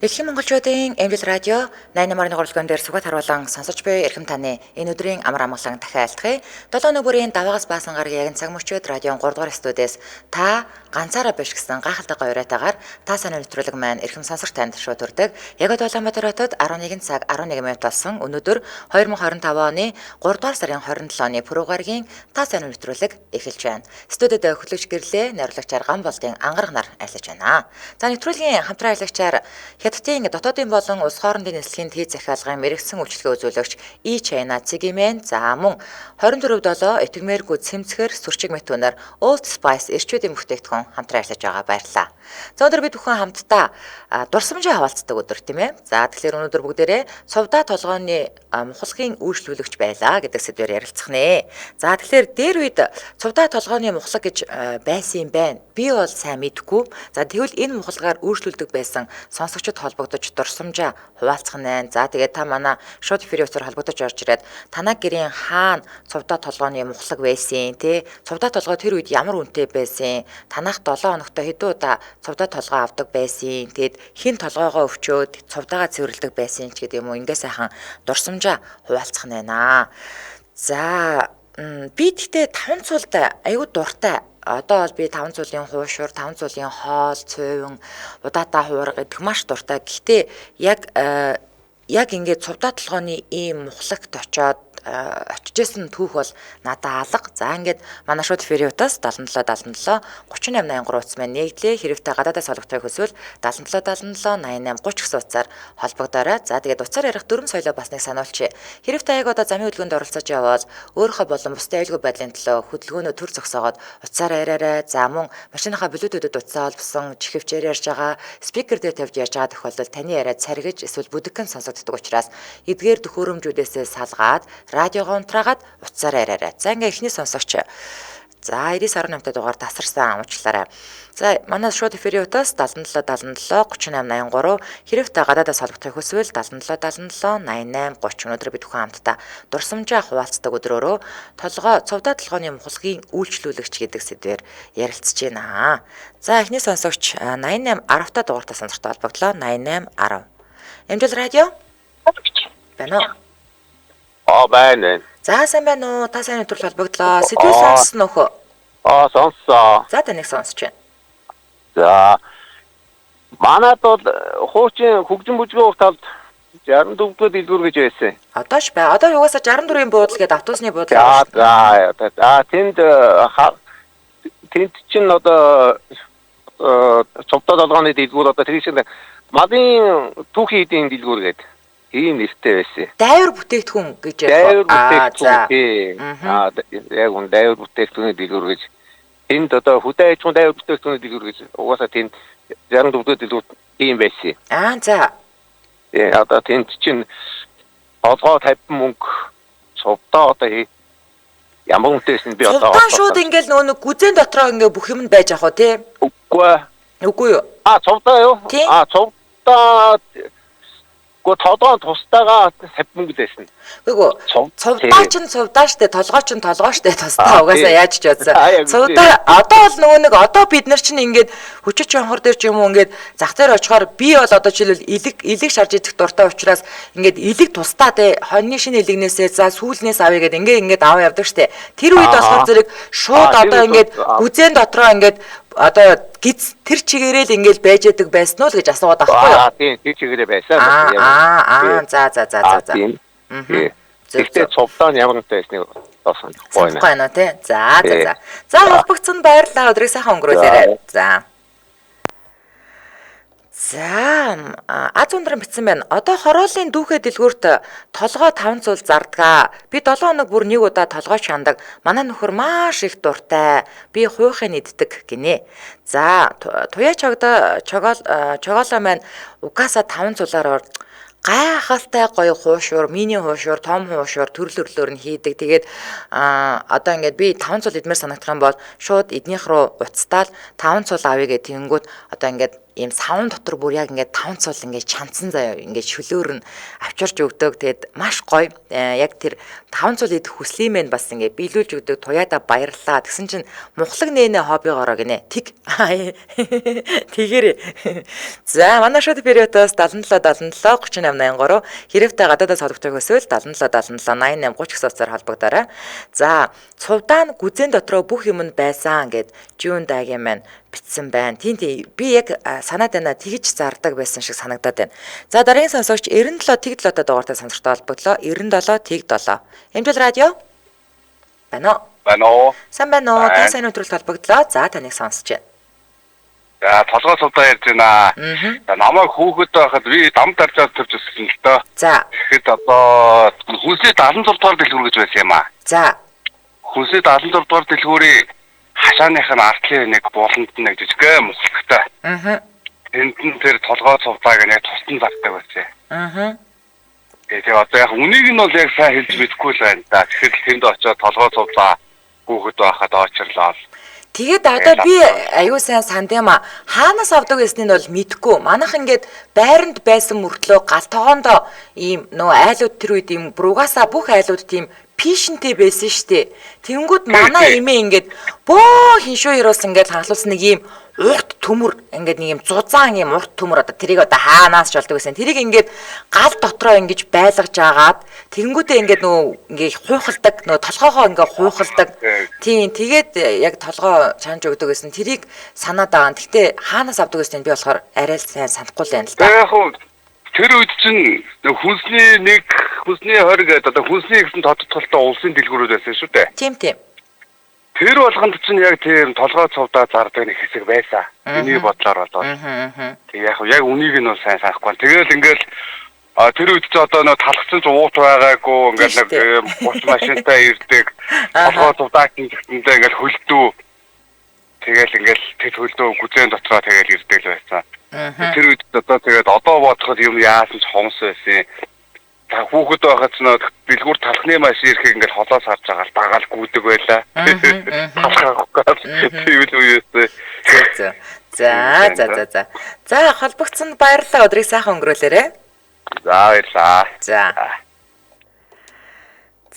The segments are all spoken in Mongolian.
Дэлхийн монголчуудын Эмбэл радио 88.1 урлагийн дээр сүгэт харуулан сонсож буй эрхэм таны энэ өдрийн амар амгалан дахин айлтгая. 7 өнөө бүрийн даваагаас баасан гарагийн яг цаг мөчид радион 3 дугаар студиэс та ганцаараа биш гэсэн гайхалтай гоёрайтаагаар та сайн нэвтрүүлэг маань эрхэм сонсогч танд шууд хүрдэг. Яг Улаанбаатар хотод 11 цаг 11 минут болсон өнөөдөр 2025 оны 3 дугаар сарын 27-ны пүрэв гарагийн та сайн нэвтрүүлэг эхэлж байна. Студид хөтлөгч гэрлээ найруулагчаар Гамболтын ангараг нар ажиллаж байна. За нэвтрүүлгийн хамтран ажиллагчаар Хятадын дотоодын болон улс хоорондын нислэгийн тээ захиалгын мэрэгсэн үйлчлэгээ үзүүлэгч China Цэгимэн за мөн 24/7 этгмээргүй цэмцгэр сүрчиг мэтүүнээр Old Spice эрчүүдийн бүтээгдэхүүн хамтран ажиллаж байгаа баярлалаа. За өнөөдөр бид бүхэн хамтдаа дурсамжаа хаваалцдаг өдөр тийм ээ. За тэгэхээр өнөөдөр бүгдээрээ цувдаа толгооны мухалгын үйлчлүүлэгч байлаа гэдэг сэдвээр ярилцах нэ. За тэгэхээр дээр үед цувдаа толгооны мухлаг гэж байсан юм байна. Би бол сайн мэдэхгүй. За тэгвэл энэ мухалгаар үйлчлүүлдэг байсан сонсогчдод холбогдож дурсамжаа хуваалцах нэ. За тэгээд та манай шууд эфирийн утсаар холбогдож орж ирээд танаа гэрийн хаана цувдаа толгооны мухлаг байсан тий. Цувдаа толгой тэр үед ямар үнэтэй байсан. Танах 7 хоногт хэдэн удаа цувдаа толгой авдаг байсан. Тэгэд хин толгойгоо өвчөөд цувдаагаа цэвэрлдэг байсан ч гэдэг юм уу. Ингээ сайхан дурсамжаа хуваалцах нэ. За би тэгтээ 5 цулд аюу дуртай. Одоо бол би 5 цулын хуушур, 5 цулын хоол, цувин, удаатай хуурга гэдэг маш дуртай. Гэхдээ яг ингээд цувдаа толгойн ийм мухлагт очиод очижсэн түүх бол надад алга. За ингээд манай шууд эфирийн утас 77 77 3883 утас маань нэгдлээ. Хэрэгтэй гадаадаас холбогдохыг хүсвэл 77 77 88 30 гэсэн утсаар холбогдоорой. За тэгээд утсаар ярих дүрм соёлоо бас нэг сануулчих. Хэрэгтэй яг одоо замын хөдөлгөөнд оролцож явбал өөрийнхөө болон бусдын аюулгүй байдлын төлөө хөдөлгөөнөө төр зогсоогоод утсаар яриарай. За мөн машиныхаа блютудэд утсаа холбосон чихвчээр ярьж байгаа, спикер дээр тавьж ярьж байгаа тохиолдолд таны яриа царгиж эсвэл бүдэгхэн сонсогддог учраас эдгээр төхөөрөмжүүдээс салгаад радиогоо унтраагаад утсаар яриарай. За ингээ эхний сонсогч. За 99.8 дугаар тасарсан уучлаарай. За манай шууд эфирийн утас 77 77 38 83 хэрэгтэй гадаадаас холбогдохыг хүсвэл 77 77 88 30 өнөөдөр бид бүхэн хамтдаа дурсамжаа хуваалцдаг өдрөөрөө цувдаа толгойн мухалгын үйлчлүүлэгч гэдэг сэдвээр ярилцж байна. За эхний сонсогч 88 10 дугаартай сонсогчтой холбогдлоо 88 10. Эмжил радио байна уу? Байна. За сайн байна уу? Та сайн өдрөл холбогдлоо. Сэдвээ сонссон нөхөө? Сонссоо. За таныг сонсож байна. За манад бол хуучин хөгжим бүжгийн урталд 64-р дэлгүүр гэж байсан. Одоош бай. Одоо юугаасаа 64-ийн буудал гэдэг автобусны буудал. За тэнд чинь одоо цовдоо толгооны дэлгүүр одоо тэр шиг малын түүхийн эдийн дэлгүүр гэдэг ийм нэртэй байсан. Дайвар бүтээгдэхүүн гэж яг үн дайвар бүтээгдэхүүний дэлгүүр гэж энд одоо хөдөө аж ахуйн дайвар бүтээгдэхүүний дэлгүүр гэж угаасаа тэнд 64-р дэлгүүр ийм байсан. За. Одоо тэнд чинь толгой 50 мөнгө цовдоо одоо ямар үнэтэйсэн би одоо шууд ингээл нөгөө гүзэн дотроо ингээ бүх юм байж ах уу тий? Үгүй юу? Цовдоо юу? Цовдоо толгой тустайгаа 50 мөнгө дэсэн. Үгүй цувдаа чинь цувдаа штэ, толгой чинь толгой штэ тустаа угаасаа яаж ч ядсан. Цувдаа одоо бол нөгөө нэг одоо бид нар чинь ингээд хүчит чонхор дээр ч юм уу ингээд зах дээр очихоор би бол одоо жишээлбэл илэг шарж идэх дуртай учраас ингээд илэг тустаа те хоньны шинэ илэгнээсээ за сүүлнээс авъя гэдэг ингээд аваа явдаг штэ. Тэр үед болохоор зэрэг шууд одоо ингээд гүзэн дотроо ингээд одоо гиз тэр чигээрэл ингээл байж яадаг байсан уу л гэж асууад байхгүй юу? Тийм, тэр чигээрээ байсан. За. Тэгтээ цовдоо ямар нэгтэй байсныг тоосон. Байна тий. За. За холбогдсон баярлалаа. Өдрийг сайхан өнгөрүүлээрэй. За. Аз ундран битсэн байна. Одоо хороолын дүүхэ дэлгүүрт толгой 5 цул зардгаа. Би 7 хоног бүр нэг удаа толгой шаандаг. Манай нөхөр маш их дуртай. Би хуйхыг иддэг гинэ. За, туяа чоголоо маань угаасаа 5 цулаар гайхалтай гоё хуушуур, мини хуушуур, том хуушуур төрлөөр нь хийдэг. Тэгээд одоо ингээд би 5 цул идмээр санагдах юм бол шууд эднийх рүү уцтаал 5 цул авъя гэх тэгэнгүүт одоо ингээд ийм савн дотор бүр яг ингээд 5 цул ингээд чанцсан заяа ингээд шөлөөр нь авчирч өгдөг. Тэгээд маш гоё. Яг тэр 5 цул идэх хүслийг мэн бас ингээд биелүүлж өгдөг. Туяада баярлалаа. Тэгсэн чинь мухлаг нэнэ хоббигоороо гинэ. Тэг. Тэгэрээ. За манай шууд периодоос 77 77 3883 хэрвээ гадаадаас холбогдох өсвөл 77 77 88 30 гэсээр холбогдорой. За цувдаа нь гүзэн дотроо бүх юм нь байсан гэд Жүүн Даагийн маань бичсэн байна. Тийм би яг санаад байна тэгж зардаг байсан шиг санагдаад байна. За дараагийн сонсогч 97 тэг 7-той дугаартай сонсогчтой холбогдлоо. 97 тэг 7. Эмчил радио. Байна уу? Сайн байна уу? Та сайн өдрөлт холбогдлоо. За таныг сонсож байна. За толгой сувдаа ярьж байна. Намайг хүүхэд байхад би дам даржаад төрж өссөн л доо. За. Тэгэхэд одоо хүнсний 76 дугаар дэлгүүр гэж байсан юм аа. За. Хүнсний 76 дугаар дэлгүүрийн хашааных нь артлын нэг бууланд нэг жижигхэн мөсөлттэй. Тэнд нь тэр толгой сувдааг нэг тусдан зардаг байсан. Тэгээ одоо яг үнийг нь бол яг сайн хэлж мэдэхгүй л байна да. Тэгэхээр тэнд очиод толгой сувдаа хүүхэд байхад очирлоо. Тэгээд одоо би аюу сайн санд юм а. Хаанаас авдаг гэснийг бол мэдэхгүй. Манайх ингээд байранд байсан мөртлөө гал тогоондоо ийм нөө айлууд тэр үед ийм бругасаа бүх айлууд тийм пишнтэй байсан штэ. Тэнгүүд манай эмээ ингээд бөө хиншүү яруулсан ингээд хангалуулсан нэг ийм урт төмөр ингээд нэг юм зузаан юм урт төмөр одоо тэрийг одоо хаанаас ч болдог гэсэн. Тэрийг ингээд гал дотроо ингэж байлгаж агаад тэгэнгүүтээ ингээд ингээ хуухалдаг толгоогоо ингээ хуухалдаг. Тийм тэгээд яг толгоо чанж өгдөг гэсэн. Тэрийг санаад байгаа. Гэхдээ хаанаас авдаг гэсэн би болохоор арай л сайн санахгүй л байна л да. Яг тэр үед чинь хүнсний 20 гэдэг одоо хүнсний гэсэн тодтолтой улсын дэлгүүрүүд байсан шүү дээ. Тийм. Тэр болгонд чинь яг тийм толгой цувдаа зардаг нэг хэсэг байсан. Миний бодлоор бол. Тэг яг үнийг нь бол сайн санахгүй. Тэгэл ингээл тэр үед ч одоо нөө талхсан ч уут байгаагүй ингээл нэг буш машинтай ирдэг. Толгой цувдаа гэхтэндээ ингээл хөлдөө. Тэгэл ингээл тэр хөлдөө гүзэн дотроо тэгэл ирдэг л байсан. Тэр үед одоо бодоход юм яасан ч хомс байсан. Та хүүхэд байхад ч нөө дэлгүүр талхны машин ирэхийг ингээл холоос харж байгаа л дагаал гүйдэг байлаа. Тийм үеэс. За. За холбогдсонд баярлалаа. Өдрийг сайхан өнгөрөөлөөрэй. За баярлалаа.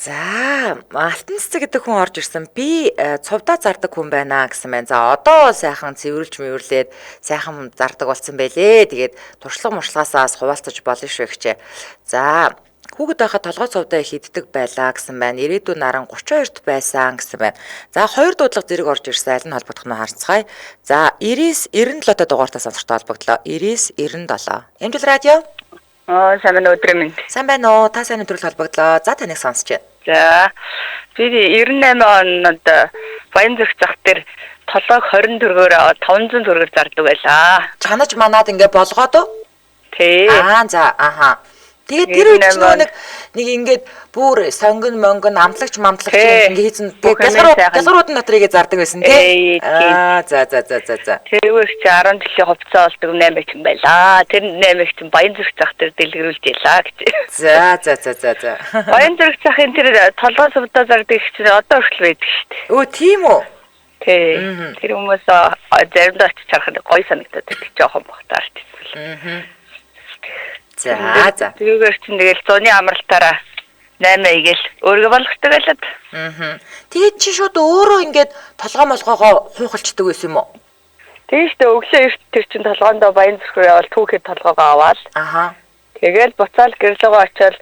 За алтан цэцэг гэдэг хүн орж ирсэн. Би цувдаа зардаг хүн байна гэсэн байна. За одоо сайхан цэвэрлж мэвэрлээд сайхан зардаг болсон байлээ. Тэгээд туршлага муршлагаасаас хуваалцаж болно шүү гэчээ. За хүүхэд байхад толгой цувдаа хийддэг байлаа гэсэн байна. Ирээдүйн наран 32-т байсан гэсэн байна. За хоёр дуудлага зэрэг орж ирсэн. Аль нь холбогдох нь харцгаая. За 99-97 дугаартай сонсогчтой холбогдлоо. 99-97. Эмчил радио. Сайн байна уу өдрөө минь. Сайн байна уу? Та сайн өдрөл холбогдлоо. За таныг сонсч байна. За. Би 98 онд Баянзүрх зах дээр толгойг 20 төгрөгөөр 500 төгрөгөөр зардаг байлаа. Чанаж манад ингээ болгоод уу? Тий. Тэгээд тэр үед нэг ингээд бүр сонгон монгон амтлагч ингээ хийсэн. Гэлгарууд нь дотор игээ зардаг байсан тий. За. Тэрүүр чи 10 жилийн хувцас олдог 8 ч юм байлаа. Тэр 8 ч Баянзүрх зах дээр дэлгэрүүлж ялаа гэж. За. Баянзүрх захын тэр толгой сувдаа зардаг чинь одоо хүртэл байдаг шүү дээ. Өө тийм үү? Тий. Тэр хүмүүс заримдаа очиж харахад гоё санагдаад байдаг жоохон бахтаарч ирсэн. За. Тэрүүгээр чинь тэгэл зуны амралтаараа 8 игээл өөргө болгохдаг байлаад. Тэгээд чи шууд өөрөө ингээд толгой молгоогоо хуухалчдаг байсан юм уу? Тийштэй өглөө эрт тэр чинь толгоондоо Баянзүрх рүү явал түүхэд толгоогоо аваад. Тэгэл буцаал гэрлэгөө очиод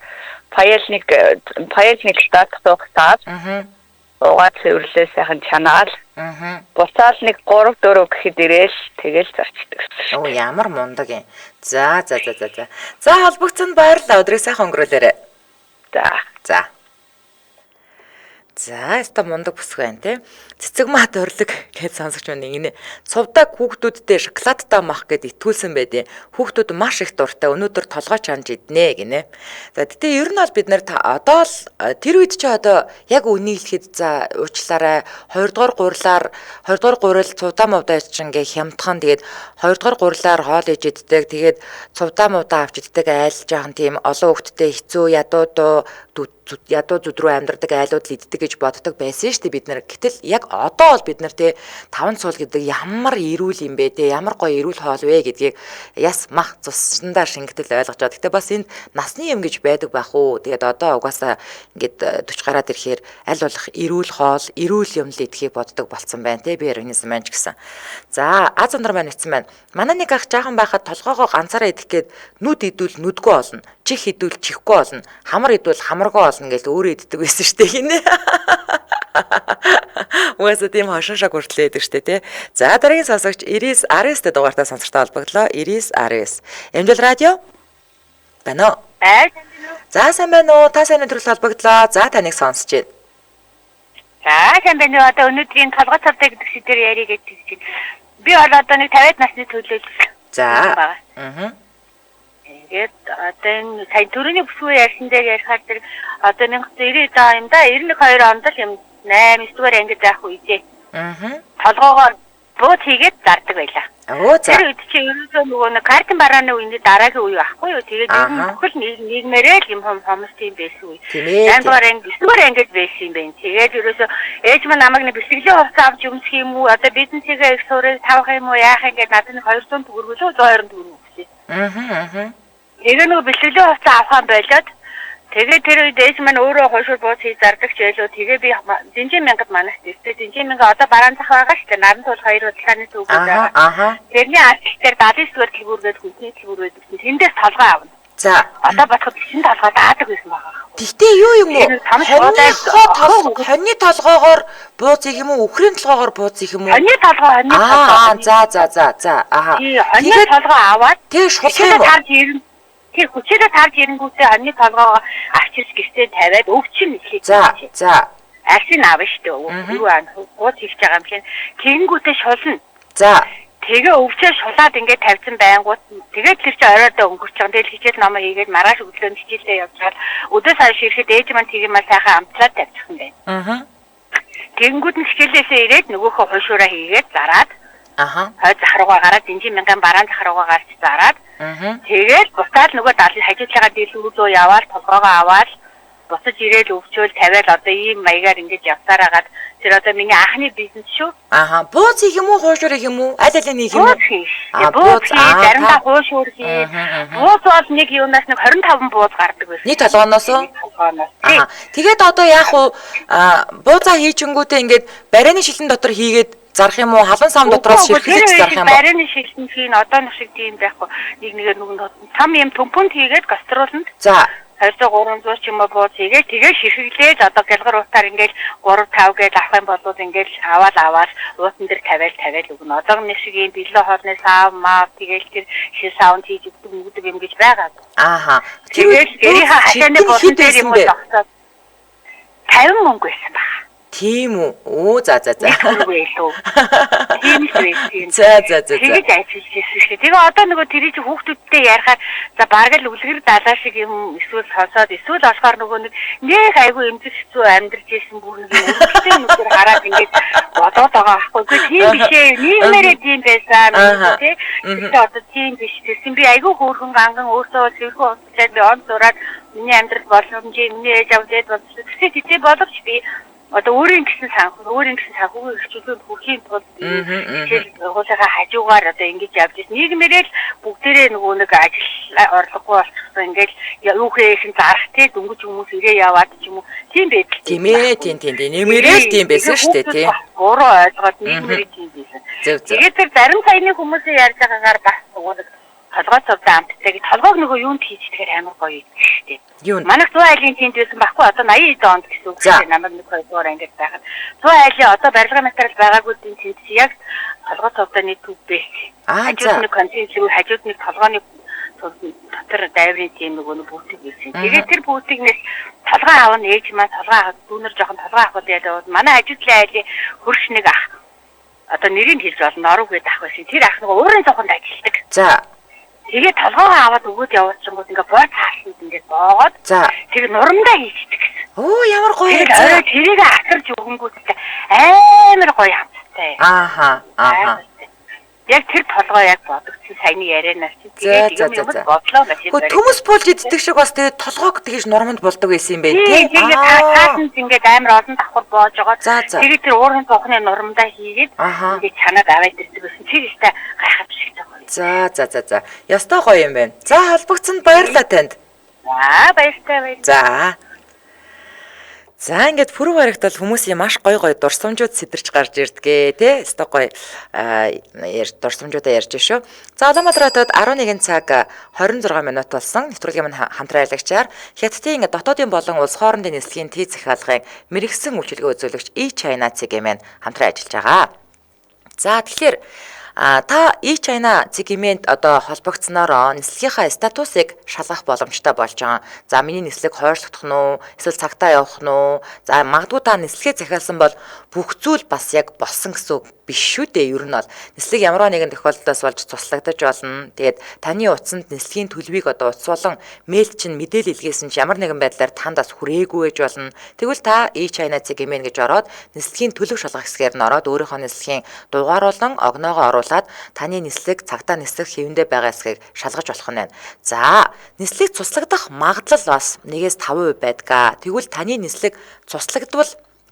паяльник стат тоогтаад. Угаад цэвэрлээ сайхан чанаал. Буцаал нэг 3-4 гэхэд ирээл тэгэл зарчдаг. Оо ямар мундаг юм. За. За холбогдсонд баярлалаа. Өдрийг сайхан өнгөрөөлөөрэй. За. За, өстой мундаг бүсгүй байна те. Цэцэг мат өрлөг гэж сонсогч маань ингэ. Цувдаг хүүхдүүдтэй шоколадтай мах гэд итгүүлсэн байдیں۔ Хүүхдүүд маш их дуртай. Өнөөдөр толгой чанж иднэ гинэ. За, гэтээ ер нь бол бид нар одоо л тэр үед чи одоо яг үнийг хэлэхэд за уучлаарай 2 дугаар гурил цувдаа мовдаа ч ингээ хямдхан тэгээд 2 дугаар гурилаар хоол иж иддэг. Тэгээд цувдаа мовдаа авч иддэг айл жаахан тийм олон хүүхдтэй хэцүү ядуу зүд рүү амьдардаг айлууд л иддэг гэж боддог байсан шүү дээ бид нар. Гэтэл яг одоо бол бид нар те 5 цул гэдэг ямар эрүүл юм бэ те ямар гоё эрүүл хоол вэ гэдгийг яс мах цуснандаа шингэтэл ойлгож байгаа. Гэтэ бас энд насны юм гэж байдаг байх уу. Тэгээд одоо угаасаа ингээд 40 гараад ирэхээр аль болох эрүүл хоол, эрүүл юм л идэхийг боддог болцсон байна те би организм маань ч гэсэн. За аз ундар маань ицсэн байна. Манай нэг ах жаахан байхад толгоогоо ганцаараа идэх гээд нүд идвэл нүдгүй болно. Чих идвэл чихгүй болно. Хамар идвэл хамаргүй болно гэж өөрөө иддэг байсан шүү дээ хийнэ. Угаасаа тийм хошин шог хүртлээ байдаг шүү дээ тий. За дараагийн сонсогч 9919-тэй дугаартай сонсогчтой холбогдлоо. 9919. Эмжил радио байна уу? За сайн байна уу? Та сайн өдрөл холбогдлоо. За таныг сонсож байна. За сайн байна уу? Одоо өнөөдрийн толгой цавтай гэдэг сэдвээр ярих гэж байна. Би бол одоо нэг 50 насны төлөөлөл. За. Тэгээд одоо энэ сая төрөний бүсгүй ярьсан дээр ярихаар тэр одоо 1990 даа юм да 92 онд л юм 8 дугаар ангид заах үедээ. Толгоогоор бууз хийгээд зардаг байлаа. Тэр үед чи ерөөсөө нөгөө нэг картын барааны үений дараагийн үе байхгүй юу? Тэгээд ер нь бүхэл нийгмээрээ л юм хомс тийм байсан үе. 8 дугаар анги 9 дугаар ангид байсан юм байна. Тэгээд ерөөсөө ээж маань намайг нэг бэлтгэлийн хувцас авч өмсөх юм уу? Одоо бизнесээ их суурийг тавах юм уу? Яах юм гээд надад нэг 200 төгрөг лөө 120 төгрөг өгсөн. Тэгээ нөгөө бэлтгэлийн хувцас авахан болоод тэгээ тэр үед ээж маань өөрөө хойшур бууз хийж зардаг ч байлоо. Тэгээ би Дэнжин мянгад манайх дэвтэй. Дэнжин мянга одоо бараан зах байгаа шүү дээ. Наран туул 2 удааны төвгүүд байгаа. Тэрний арчтэр 79 дугаар дэлгүүргээд хүнсний дэлгүүр байдаг. Тэндээс толгой авна. За одоо бодоход шинэ толгой даадаг байсан байгаа. Гэхдээ юу юм уу? Хоньны толгоогоор бууз их юм уу? Үхрийн толгоогоор бууз их юм уу? Хоньны толгой. За. Хоньны толгой аваад тэр шулах юм. Тэр хүчээр тарж ирэнгүүтээ хоньны толгоогоо авчирч гэртээ тавиад өвчин нэхлээ. За. Арсын аав шүү дээ. Юу гооц хийж байгаа юм шиг. Тэгэнгүүтээ шулна. За. Тэгээ өвчөө шулаад ингээд тавьсан байнгут тэгээд тэр чинь оройдоо өнгөрч байгаа. Тэгэл хичээл номоо хийгээд маргааш өглөө хичээлээ явж чад. Өдөө сая ирэхэд ээж маань тийм мал сайхан амтлаад тавьчихсан байна. Тэгэнгүүт нь хичээлээсээ ирээд нөгөөхөө хойшуураа хийгээд зараад хой захруугаа гараад Дэнжин мянган бараан захруугаа гарч зараад тэгээд буцаад нөгөө хажуудлага дэлгүүрөө яваад толгоогоо аваад буцаж ирээд өвчөөл тавиал одоо ийм маягаар ингэж явсаар хагаад тэр одоо миний анхны бизнес шүү. Бууз их юм уу, хуушур их юм уу? Аль аль нэг юм уу? Бууз заримдаа хуушур хий. Бууз бол нэг юунаас нэг 25 бууз гардаг байсан. Нийт толгооноос уу? Тэгээд одоо яах вэ? Буузаа хийчингүүтээ ингээд барианы шилэн дотор хийгээд зарах юм уу? Халан сам дотроос ширхэлж зарах юм уу? Барианы шилэн хийн одооных шиг тийм байхгүй. Нэг том юм төмпөнд хийгээд гастролонд. За 200-300 ч юм уу бууз хийгээд тэгээ ширхэглээд одоо гэлгар утаар ингээл 3-5 гээд авах юм бол ингээл аваад уутан дээр тавиал өгнө. Одоо нэг шиг юм бэлээ хоолны сав маа тэгээл тэр шил саунд хийж өгдөг юм гэж байгаа. Тэгээл гэрийнхаа хашааны буусан дээр юм уу тогтоод 50 мөнгө байсан баг. Тийм үү. Оо за. Тийм шүү. За. Тэгээд ажиллаж ирсэн шүү. Тэгээ одоо нөгөө тэрий чи хүүхдүүдтэй ярихаар за бараг л үлгэр далаа шиг юм эсвэл сонсоод эсвэл болохоор нөгөө нэг айгүй эмзэг хэцүү амьдарч ирсэн бүр нэг өвчтэй нүдээр хараад ингээд бодоод байгаа байхгүй. Тийм биш ээ. Нийгмээрээ тийм байсан тий. Тэгээд одоо тийм биш. Тэгсэн би айгүй хөөрхөн ганган өөртөө тэрхүү уцаад би он зураад миний амьдрал боломжийг миний ээж авдад болсон. Тэгээд боловч би одоо өөрийн гэсэн санхүүгийн хөвчлөнд хүрэхийн тулд хуулийнхаа хажуугаар одоо ингэж явж ирсэн. Нийгмээрээ л бүгдээрээ нөгөө нэг ажил орлогогүй болчихсон. Ингээд юу хийх зарах тий дөнгөж хүмүүс ирээ яваад ч юм уу. Тийм байдаг. Тийм ээ. Нийгмээрээ л тийм байсан шүү дээ тий. Буруу ойлгоод нийгмээрээ тийм байсан. Тэгээд тэр зарим саяны хүмүүсийн ярьж байгаагаар бас нөгөө толгой цовдоо амттай. Толгойг нөгөө юунд хийчихээр амар гоё юм шүү дээ. Манайх 100 айлын тэнд байсан байхгүй одоо 80 онд гэсэн үг шүү дээ. Намайг нэг 2 дугаар ангид байхад 100 айлын одоо барилгын материал байгаагүй тэнд яг толгой цовдооны төв бэ. Хажууд нэг континент хажууд нэг толгойн дотор дайврын тийм нөгөө бүүтэг байсан. Тэгээд тэр бүүтэгнээс толгой аавн ээж маань толгой аваад дүүнэр жоохон толгой авах гэдэг манай ажилтлын айлын хөрш нэг ах одоо нэрийг хэлж болно норог гэдэг ах байсан. Тэр ах нөгөө уурын цохонд ажилладаг. За. Тэгээд толгойгоо аваад өгөөд явуулчихгод ингээ боо таарланд ингээ боогод. За. Тэр нурамдаа хийчихдэг гэсэн. Оо ямар гоё. Тэрийг асарж өгөнгүүтээ амар гоё хамттай. Ааха. Яг тэр толгой яг бодогдсон саяны ярианаас чи тэгээд юм бодлоо гэж. Хөө төмөс болж иддэг шиг бас тэгээд толгойг тэгж нормонд болдог байсан юм байна тийм. Тэгээд таасан ингээд амар олон давхар боож байгаа. Тэгээд тэр уурын цохны нурамдаа хийгээд ингээд чанаад аваад ирдэг гэсэн. Тэр ихтэй гайхаж шиг байгаа. За. Ястай гоё юм байна. За холбогдсонд баярлалаа танд. За баярлалаа. За ингээд пүрэв харагтал хүмүүсийн маш гоё дурсамжууд сэтэрч гарч ирдгээ тий. Өстой гоё дурсамжуудаа ярьж шүү. За Улаанбаатар хотод 11 цаг 26 минут болсон. Нэвтрүүлгийн маань хамтран аялагчаар Хятадын дотоодын болон улс хоорондын нислэгийн тээ захиалгын мэрэгсэн үйлчилгээ үзүүлэгч E-China CGM-ийн хамтран ажиллаж байгаа. За тэгэхээр та E-China CGM-д одоо холбогдсноороо нислэгийнхаа статусыг шалгах боломжтой болж байгаа. За миний нислэг хойшлогдох нь уу, эсвэл цагтаа явах нь уу? За магадгүй та нислэгээ захиалсан бол бүх зүйл бас яг болсон гэсэн үг биш шүү дээ. Ер нь бол нислэг ямар нэгэн тохиолдолд болж цуслагдаж болно. Тэгээд таны утсанд нислэгийн төлбөрийг одоо утас болон мэйл чинь мэдээлэл илгээсэн ч ямар нэгэн байдлаар тандас хүрээгүй гэж болно. Тэгвэл та E-China CGM гэж ороод нислэгийн төлөв шалгах хэсгээр нь ороод өөрийнхөө нислэгийн дугаар болон огноогоо оруулаад таны нислэг цагтаа нислэг хэвэндээ байгаа хэсгийг шалгаж болох нь байна. За нислэг цуслагдах магадлал бас 1-5% байдаг. Тэгвэл таны нислэг цуслагдвал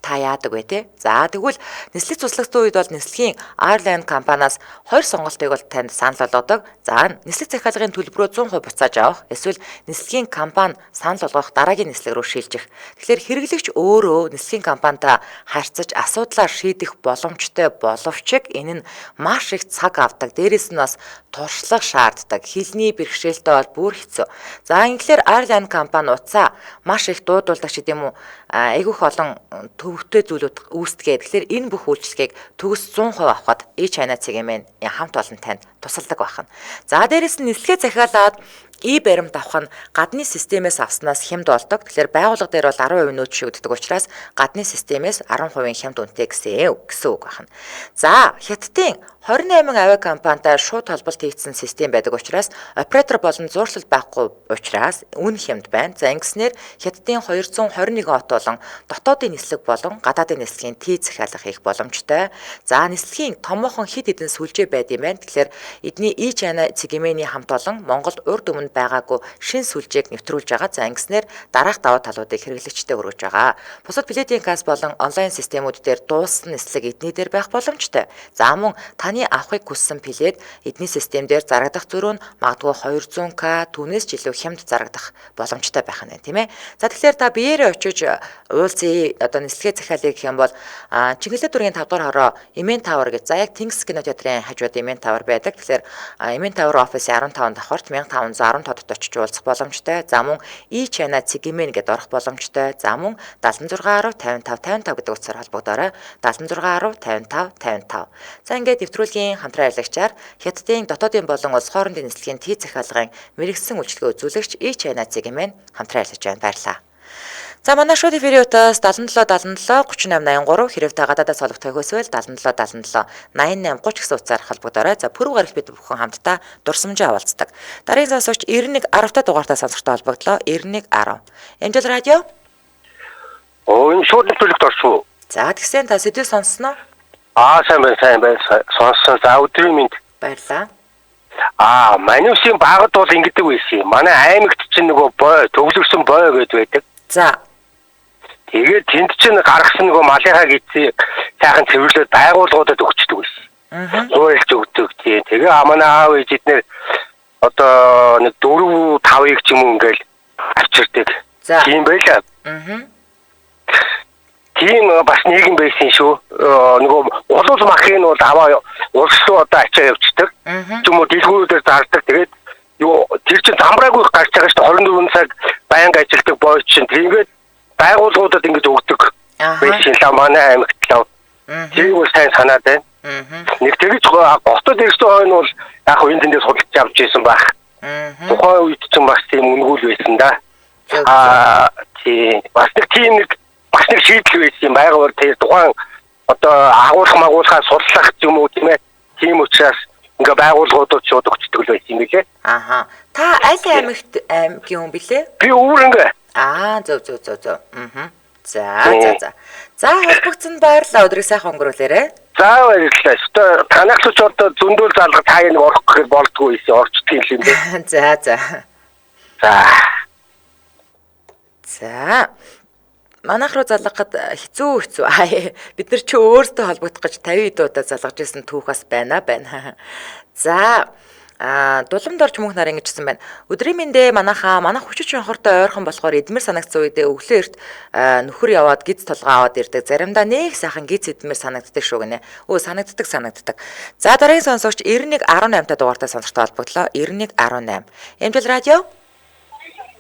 та яадаг вэ те? За тэгвэл нислэг цуслагдсан үед бол нислэгийн Ireland компаниас 2 сонголтыг бол танд санал болгодог. За нислэг захиалгын төлбөрөө 100% буцааж авах, эсвэл нислэгийн компани санал болгох дараагийн нислэг рүү шилжих. Тэгэхээр хэрэглэгч өөрөө нислэгийн компанитай харьцаж асуудлаа шийдэх боломжтой боловч энэ нь маш их цаг авдаг. Дээрээс нь бас туршлага шаарддаг. Хилний бэрхшээлтэй бол бүр хэцүү. За ингээр Ireland компани утсаа маш их дуудуулдаг ч гэдэм үү айгүйх олон төвөгтэй зүйлүүд үүсдэг. Тэгэхээр энэ бүх үйлчлэгийг төгс 100% авахад E-China CGM хамт олон танд тусалдаг байна. За дээрээс нь нислэгээ захиалаад баримт авах нь гадны системээс авснаас хямд болдог. Тэгэхээр байгууллага дээр бол 10% нөөц шигддэг учраас гадны системээс 10% хямд үнэтэй гэсэн үг байна. За Хятадын 28 авиа компанитай шууд холболт хийгдсэн систем байдаг учраас оператор болон зуурлал байхгүй учраас үн хямд байна. За ингэснээр Хятадын 221 хот болон дотоодын нислэг болон гадаадын нислэгийн тээ захиалга хийх боломжтой. За нислэгийн томоохон хэд хэдэн сүлжээ байд юм байна. Тэгэхээр эдний E-China CGM-ийн хамт олон Монголд урд өмнө байгаагүй шин сүлжээг нэвтрүүлж байгаа. За ингэснээр дараах даваа талуудыг хэрэглэгчдэд өргөж байгаа. Бусад билетийн касс болон онлайн системүүд дээр дууссан нислэг эдний дээр байх боломжтой. За мөн таны авахыг хүссэн билет эдний систем дээр зарагдах зөрүү нь магадгүй 200k түүнээс ч илүү хямд зарагдах боломжтой байх нь тийм ээ. За тэгэхээр та биеэрээ очиж уулзъя одоо нислэгээ захиалъя гэх юм бол Чингэлэг дүүргийн 5 дугаар хороо Emen Tower гэж за яг Тэнгис кино театрын хажууд Emen Tower байдаг. Тэгэхээр Emen Tower офисын 15 давхарт 1515 хотод очиж уулзах боломжтой. За мөн E-China CGM гэдээ орох боломжтой. За мөн 7610 55 55 гэдэг утсаар холбогдоорой. 7610 55 55. За ингээд нэвтрүүлгийн хамтран аялагчаар Хятадын дотоодын болон улс хоорондын нислэгийн тээ захиалгын мэрэгсэн үйлчлэгээ үзүүлэгч E-China CGM хамтран аялагч байна. Баярлалаа. За манай шууд эфирийн утас 77 77 38 83 хэрэв та гадаадаас холбогдох хөөсвөл 77 77 88 30 гэсэн утсаар холбогдоорой. За пүрэв гарагт бид бүхэн хамтдаа дурсамжаа авалцдаг. Дараагийн сонсогч 91 10 та дугаартаа сонсогчтой холбогдлоо. 91 10. Амжилт радио. Энэ шууд нэвтрүүлэгт орсон уу? За тэгсэн та сэдвээ сонссноо? Сайн байна. Сонссон. За өдрийн мэнд. Баярлалаа. Манайсын багад бол ингэдэг байсан. Манай аймагт чинь нөгөө төвлөрсөн бой гэдэг байдаг. За. Тэгээд тэнд чинь гаргасан нөгөө малынхаа гидсийг сайхан цэвэрлээд байгууллагуудад өгчдөг байсан. Зуурилж өгдөг тийм. Тэгээ манай аав ээжиднэр одоо нэг 4-5-ыг ч юм уу ингээл авчирдаг. Тийм байлаа. Тийм бас нийгэм байсан шүү. Нөгөө улс махын бол аваа улс руу одоо ачаа явчихдаг. Юм уу дэлгүүрүүдээр зардаг. Тэгээд тэр чинь замбраагүй гарч байгаа шүү. 24 цаг байнга ажилтдаг бой чинь. Тэгээд байгууллагуудад ингэж өгдөг. Байсан л манай аймагт л. Тэр үл сайн санаад байна. Нэг тэгж хотод ирсэн хойно бол яг энэ тэндээс судалж авч ирсэн баг. Тухайн үед ч бас тийм үнгүүл байсан да. Тийм бас нэг шийдэл байсан юм байгуур тэр тухайн одоо агуулгахаа сурлах юм уу тийм ээ. Тийм учраас ингээ байгууллагуудад шууд өгчдөг л байсан юм билээ. Аха. Та аль аймагт аймгийн хүн билээ? Би Үүрэнгэ. Зөв. За. За холбогдсон баярлалаа. Өдрийг сайхан өнгөрүүлээрэй. За баярлалаа. Өстө танахлууч одоо зөндөл залга таа нэг орох гэхэд болдгоо ийсэн орчдгийг юм бэ. За. Манайх руу залгахад хэцүү. Бид нар чи өөрсдөө холбогдох гэж 50 удаа залгаж ирсэн түүх бас байна. За. Дулам дорж мөнх нар ингэжсэн байна. Өдрийн мэндэ манайх хүчит шонхортой ойрхон болохоор эдмэр санагдсан үедээ өглөө эрт нөхөр яваад гиз толгоо аваад ирдэг. Заримдаа нэг сайхан гиз эдмэр санагддаг шүү гинэ. Санагддаг. За дараагийн сонсогч 9118 та дугаартай сонсогчтой холбогдлоо. 9118. Эмжил радио.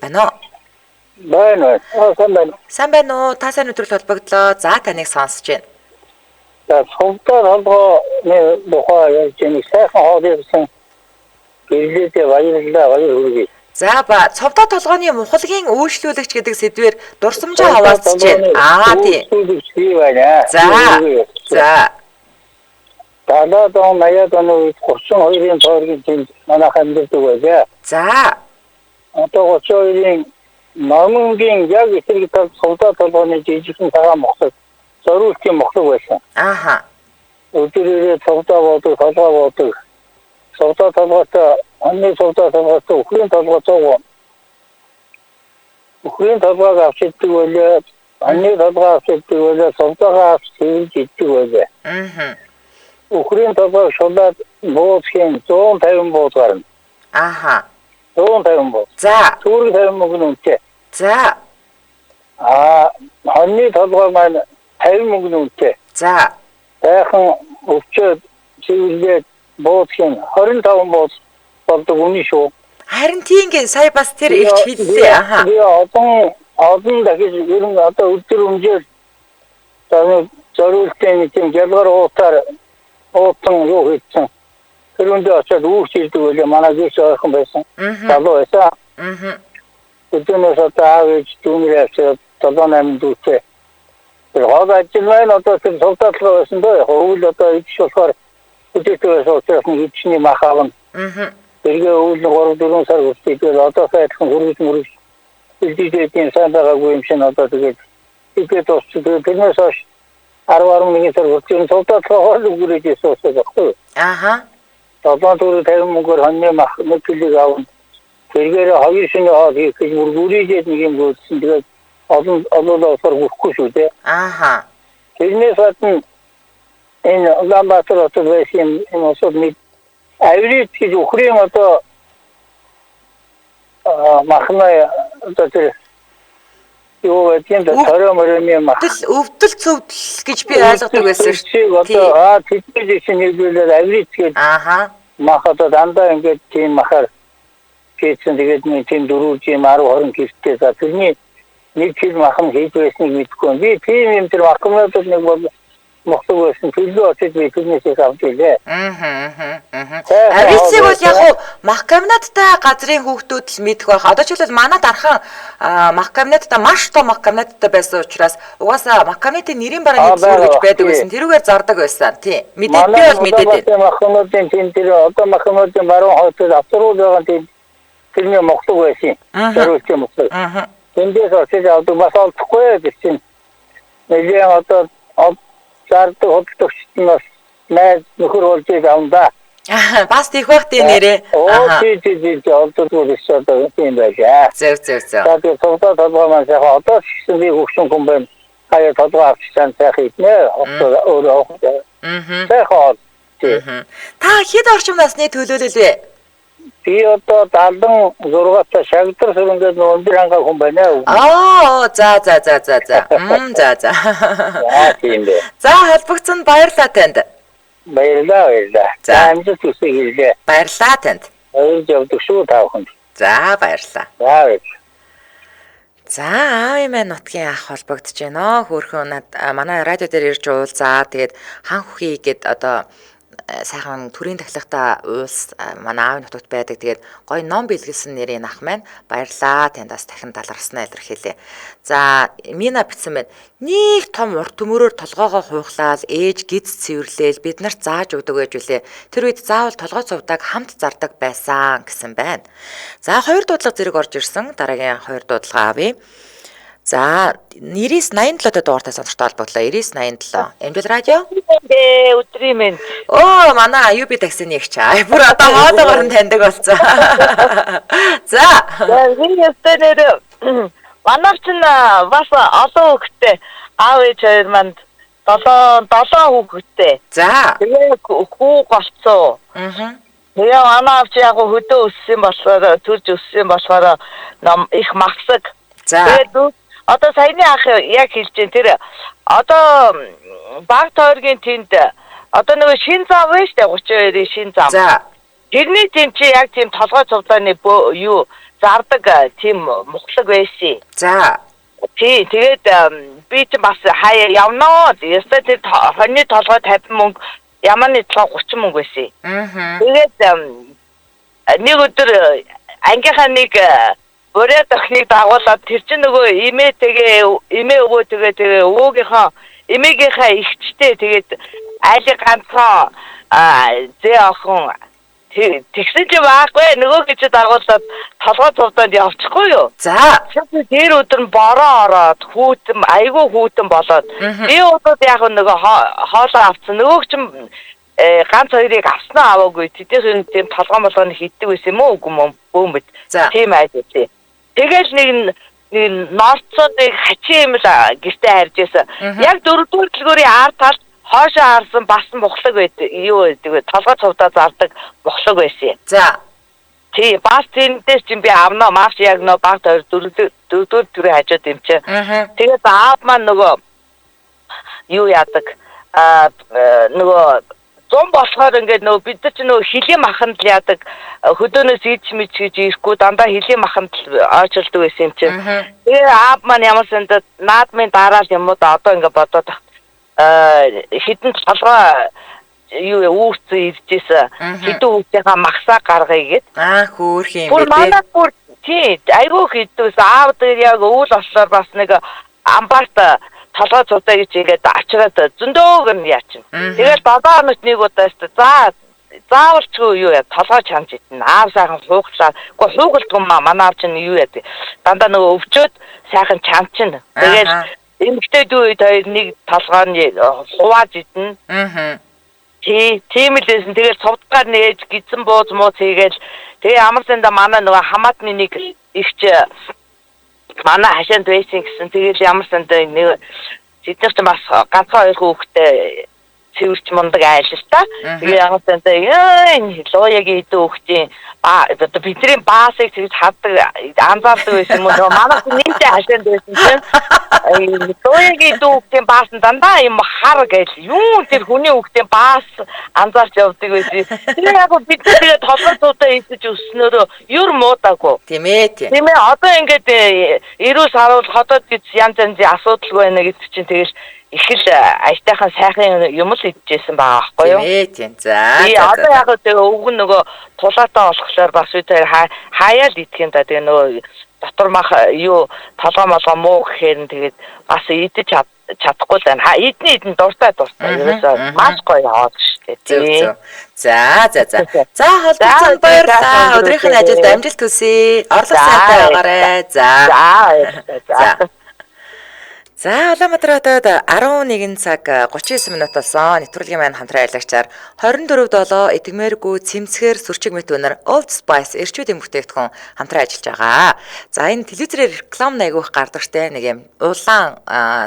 Байна уу? Сайн байна уу? Та сайн өдрөл холбогдлоо. За таныг сонсож байна. За цогтой толгоо нэг бохоо яаж нэг сайхан хоолойсон Ирэлдээ баярлалаа. За ба цовдоо толгооны мухалгийн үйлчлүүлэгч гэдэг сэдвээр дурсамжаа хаваалцж байна. Тийм байна. За. Далаад он 80-аад оны 32-ын тойргийн тэнд манайх амьдардаг байлаа. За. Одоо 32-ын номонгийн яг эсрэг тал цовдоо толгооны жижигхэн цагаан мохлог зориултын мохлог байсан. Аха. Өдөрөө цовдоо болдог, толгоо болдог. Цовдоо толгоотой Анны цовдоо толгоотой үхрийн толгоо үхрийн толгоог авчиддаг байлаа. Анны толгоо авчиддаг байлаа. Цовдоогоо авч иддэг байлаа. Үхрийн толгоог шулаад бууцхийн 150 бууц гарна. Аха. 150 бууц. За. Түүрэг 50 мөнгө үнэтэй. За. Анны толгоо маань 50 мөнгө үнэтэй. За. Сайхан өвчөөд чивлээд бууцхийн 25 бууц болдог үний шүү. Харин тиймээ сая бас тэр ихч хэллээ. Аха. Би одоо дахиж ер нь одоо өдөр өмжөөл таны зориултын тийм ялгар уутан юу хийсэн. Тэрүүндээ очиад үүсэлдэг байлаа. Манай гээш ойрхон байсан. Залуу байсан. Өдөрнөөс одоо аавч дүүнэрээс 7-8 дүүтэй. Тэр хог ажил маань одоо тэр цогцолтой байсан дөө. Хөвөл одоо идэж болохоор үдээтэй учраас нэг идчний мах авна. Тэргээ өвөл 3-4 сар үстэйгээр одоо сайхан хөргөж илдээдийн сайн байгаагүй юм шиг одоо тэгээд идэт осчтой тэрнээс хойш 10-11 сар үрчэн цогцолтой хүрээд ирсэн байхгүй. Аха. Одоо түрүү 50 мөнгөөр хоньны мах нэг килог авна. Тэргээр 2 шөнө хоо хийх гэж бүргүүрийгээд нэг юм гүйсэн. Тэгээд олоолоор хүрхгүй шүү дээ. Аха. Тэрнээс гадна энэ Улаанбаатар хотод байсан юм осод нэг авирит гэж үхрийн одоо махнаа одоо тэр юу гэдэг нь төрөмөрөний мах. Өвдөл цөвдөл гэж би ойлгодог байсан шүү. Одоо тэтгэж чинь хэлбэлээр авирит гэж мах одоо дандаа ингээд тийм махаар хийсэн. Тэгээд нэг тийм 4 жим 10-20 килтэй за тэрний нэг кил мах нь хийж байсныг мэдгүй. Би тийм юм тэр махнуудад нэг бол мохтог байсан. Төлөө очиж би тэрнээс авч илээ. Авицыг бол яг мах кабинеттай газрын хүүхдүүд л мэдэх байх. Одоо ч бол манад архан мах кабинеттай маш том мах кабинеттай байсан учраас угаасаа мах кабинетийн нэрийн бараа хэлбэр гэж байдаг байсан. Тэрүүгээр зардаг байсан. Тийм. Мэдээд би бол мэдээд байна. Махнуудын тийм тэр одоо махнуудын баруун хойдод авторуул байгаа тийм тэрний мохтог байсан. Зориулсан мохтог. Тэндээс очиж авдаг бас олдохгүй гэсэн. Нэгэн одоо зардаг хөдөлгөгчд нь бас найз нөхөр болж авна. Бас тийх байх тийм нэрээ. Тийм олддог биш одоо тийм байлаа. Зөв. Тэгээд цогцоо толгой маань яг одоо шигсэн би хөвшин хүн байна. Хаяа толгой авчихсан сайхан иднэ. Өөрөө сайхан. Та хэд орчим насны төлөөлөл вэ? Би одоо 76-тай шагдар сүрэнгээд өндөр хангаа хүн байна. За. За. Тийм дээ. За холбогдсон баярлалаа танд. Баярлалаа. За амжилт хүсье хэлээ. Баярлалаа танд. Баярлж явдаг шүү та бүхэнд. За баярлалаа. За аавын маань нутгийн ах холбогдож байна. Хөөрхөн манай радио дээр ирж уулзаа. Тэгээд хан хүхий гээд одоо сайхан төрийн тахилгатай улс манай аавын нутагт байдаг. Тэгээд гоё ном бэлгэлсэн нэрийн ах маань баярлаа. Тандаас дахин талархснаа илэрхийлээ. За Мина бичсэн байна. Нэг том урт төмөрөөр толгоогоо хуухлаад ээж гиз цэвэрлээл бид нарт зааж өгдөг байж үлээ. Тэр үед заавал толгой цувдаг хамт зардаг байсан гэсэн байна. За хоёр дуудлага зэрэг орж ирсэн. Дараагийн хоёр дуудлага авъя. За 9987 дугаартай сонсогчтой холбоотлоо 9987 Эмжил радио өдрийн мэнд. Оо манай аюуби таксины ягч аа бүр одоо хоолоогоор нь таньдаг болсон. За энэ өстөнөр манай чинь бас олон хүүхэдтэй аав ээж хоёр манд 7 хүүхэдтэй. за Тэгээ хүү голцоо. Тэгээ манай авч яг хөдөө өссөн болохоор төрж өссөн болохоор их махсаг. за Тэгээд одоо саяны ах яг хэлж дээ тэр одоо баг тойргийн тэнд одоо нөгөө шин зам байж дээ 32-ийн шин зам. за Тэрний тэнд чи яг тийм толгой цуглааны юу зардаг тийм мухлаг байсан. за Тэгээд би ч бас хаяа явнаа. Ястаа тэр хоньны толгой 50 мөнгө ямааны толгой 30 мөнгө байсан. Тэгээд нэг өдөр ангийнхаа нэг бүрээ тохныг дагуулад тэр чинь нөгөө эмээ өвөө тэгээ өвөөгийнхөө эмээгийнхаа ихчтэй тэгээд айлын ганцхан зээ охин тэгсэн чи байхгүй нөгөө гэж дагуулад толгой цувданд явчихгүй юу. за Тэр өдөр нь бороо ороод айгүй хүүтэн болоод би удаад яг нөгөө хоолоо авсан нөгөөг чинь ганц хоёрыг авснаа аваагүй тэдийн тийм толгой молгоны хийдэг байсан юм уу үгүй бөөмөд тийм айдээ. Тэгэл нэг норцоодыг хачи юм л гэртээ харж байсан. Яг 4-р дэлгүүрийн ард талд хоошоо харсан басан мухлаг байдаг. Юу гэдэг толгой цувдаа зардаг мухлаг байсан. за Тий, бас тэндээс чинь би авнаа маш яг нөө баг 4-р төрөө хажууд юм чи. Тэгээд аав маань нөгөө юу яадаг нөгөө зам болохоор ингээд нөгөө бид нар ч нөгөө хилийн маханд л яадаг хөдөөнөөс идж мич гэж ирэхгүй дандаа хилийн маханд ойчилдаг байсан юм чинь. Тэгээ аав маань ямар сандад наадмын дараал юм уу да одоо ингээд бодоод хитэн толгой юу үүрцэн иржсэн хитэн хүүхдийнхаа махсаа гаргая гэд. хөөх юм Бүр манай бүр тий айгүй хитүүс аав дээр яг өвөл ослоор бас нэг амбарт толгой цудаа гэж ингээд ачраад зөндөөгөр нь яачин. Тэгэл 7 хоногт нэг удаа заавалчгүй юу яа толгой чамж идэн аав сайхан хуухлаа. Гэхдээ хуугалдгүй манай аав чинь юу яа дандаа нөгөө өвчөөд сайхан чамчин. Тэгэл эмэгтэй дүү хоёр нэг толгойн хувааж идэн. Тийм л байсан. Тэгэл цувдгаар нээж гизэн бууз мууц хийгээл тэгээ амар санда манай нөгөө хамаатны нэг ихч манай хашаанд байсан гэсэн тэгэл ямар санда нэг тэднэр ч бас ганцхан хоёр хүүхэдтэй цэвэрч мундаг айл л та. Тэгээ ямар санда лууягийн идүү хүүхдийн бидний баасыг тэгж хаддаг анзаардаг байсан юм уу манай нэмтэй хашаанд байсан чинь лууягийн идүү хүүхдийн баас нь дандаа юм хар гэж юу тэр хүний хүүхдийн баас анзаарч явдаг байсан. Тэгээ яг бид тэгээ толгой цуудаа идэж өснөөрөө юр муудаагүй. тийм ээ Одоо ингээд эрүүл харуул хотод гэж янз янзын асуудал байна гэдэг чинь тэгэл их л аятайхан сайхан юм л идчихсэн байгаа байхгүй юу? тийм за Одоо яг тэгээ өвгөн нөгөө тулаатаа болохоор бас үе хаяал идэх юм да тэгээ нөгөө дотор мах юу толгой молгоо муу гэхээр нь тэгээд бас идэж чадахгүй л байна. Идэн дуртай ерөөсөө маш гоё яваад штэ. За холбогдсон баярлалаа. Өдрийнх нь ажилд амжилт хүсье. Орлого сайтай байгаарай. За Улаанбаатар хотод 11 цаг 39 минут болсон. Нэвтрүүлгийн маань хамтран аялагчаар 24/7 эдгмээргүй цэмцгээр сүрчиг мэт өнөр Old Spice эрчүүд эмгэгтэйгтхэн хамтран ажиллаж байгаа. За энэ телевизээр реклам айгүйх гардаг штэ нэг юм улаан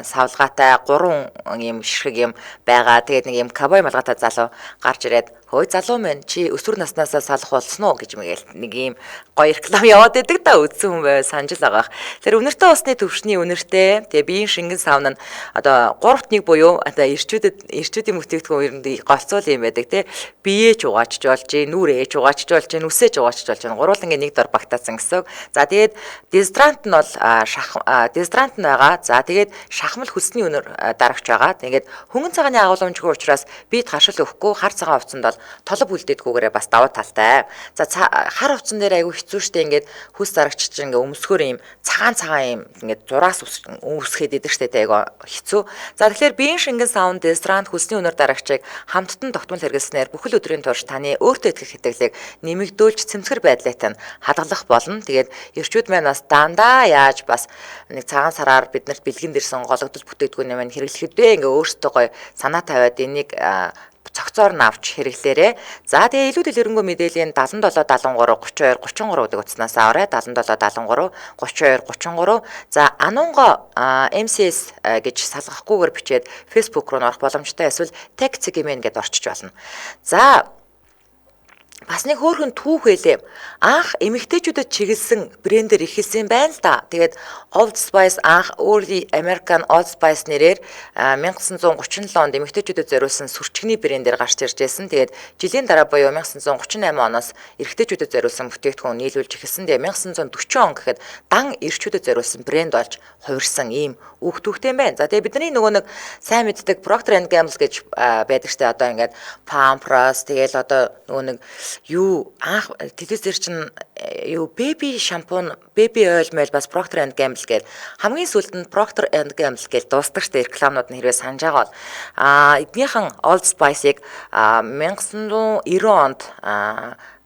савлгаатай 3 юм ширхэг юм байгаа. Тэгээд нэг юм кавбой малгайтай залуу гарч ирээд хөөе залуу минь чи өсвөр наснаасаа салах болсон уу гэж мэгэл нэг юм гоё реклам яваад идэг да үзсэн хүн байв санаж л байгаа. Тэр үнэртэй усны төвшний үнэртэй тэгээ биеийн шингэн савн нь одоо 3-1 буюу одоо эрчүүдийн бүтээгдэхүүн ер нь голцоол юм байдаг тий. Биеэж угаачж болж, нүрээж угаачж болж, үсээж угаачж болж, гурвуулангийн нэг дор багтаасан гэсэн. За тэгээд дезодорант нь бол дезодорант нь байгаа. За тэгээд шахмал хүсний өнөр дарагч байгаа. Тэгээд хөнгөн цагааны агуулмжгүй учраас бид харшил өгөхгүй хар цагаан хувцсанд бол толб үлдээдгүйгээрээ бас даваа талтай. За хар хувцсан дээр айгүй хэцүү штэ ингээд хүс дарагч чинь ингээд өмсгөр юм цагаан юм ингээд зураас өмсгээд идэг штэ айгүй хэцүү. За тэгэхээр биеийн шингэн савн дезодорант хүсний өнөр дарагчийг хамттан тогтмол хэрэглэснээр бүхэл өдрийн турш таны өөртөө итгэх хэтгэлийг нэмэгдүүлж цэмцгэр байдлыг нь хадгалах болно. Тэгээд эрчүүд маань бас дандаа яаж бас нэг цагаан сараар биднэрт бэлгэнд ирсэн гологдол бүтээгдэхүүн юм хэрэглэхэд бэ ингээ өөртөө гоё санаа тавиад энийг цогцоор нь авч хэрэглээрээ. За тэгээ илүү дэлгэрэнгүй мэдээллийн 77 73 32 33 гэдэг утаснаас аваарай. 77 73 32 33. За Анунго MCS гэж салгахгүйгээр бичээд Facebook руу орох боломжтой. Эсвэл text гэмэн гэдээ орчиж болно. За бас нэг хөөрхөн түүх байлээ. Анх эмэгтэйчүүдэд чиглэсэн брэндээр ихэлсэн байна л да. Тэгээд Old Spice анх Early American Old Spice нэрээр 1937 онд эмэгтэйчүүдэд зориулсан сүрчгний брэндээр гарч ирж байсан. Тэгээд жилийн дараа буюу 1938 оноос эрэгтэйчүүдэд зориулсан бүтээгдэхүүн нийлүүлж эхэлсэн. Тэгээд 1940 он гэхэд дан эрчүүдэд зориулсан брэнд болж хувирсан ийм үг түүхтэй байна. За тэгээд бидний нөгөө нэг сайн мэддэг Procter & Gamble гэж байдаг штэ одоо ингээд Pampers тэгэл одоо нөгөө нэг юу анх телевизээр чинь юу baby шампунь, baby oil мэл бас Procter & Gamble гээд хамгийн сүүлд нь Procter & Gamble гэж дуустдаг штэ рекламнууд нь хэрвээ санаж байгаа бол эднийхэн Old Spice-ыг 1990 онд